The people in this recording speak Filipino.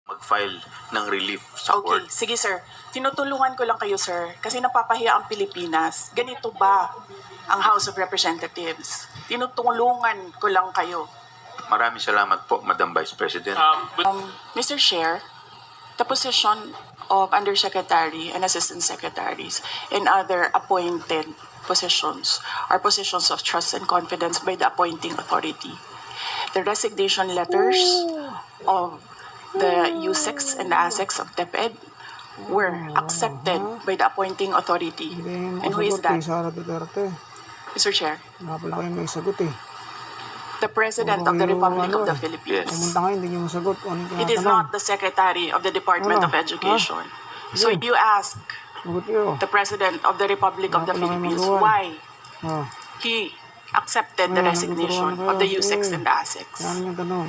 mag-file ng relief sa Okay, court. sige sir. Tinutulungan ko lang kayo sir kasi napapahiya ang Pilipinas. Ganito ba ang House of Representatives? Tinutulungan ko lang kayo. Maraming salamat po, Madam Vice President. Mr. Chair, the position of Undersecretary and Assistant Secretaries and other appointed positions are positions of trust and confidence by the appointing authority. The resignation letters of the USEX and the ASEX of DepEd were accepted by the appointing authority. And who is that? Sara Duterte. Mr. Chair, Wala pala kayong may sagot eh. the President of the Republic of the Philippines. Pumunta kayo, hindi nyo masagot. Ano yung It is tinatanong? not the Secretary of the Department of Education. So Sige. you ask Sagot kayo. the President of the Republic of the Wala pa naman Philippines magawa. why Oh, he accepted the Wala, resignation nagtuturuan of the kayo. USEX Sige. and the ASEX. Ano yung tanong?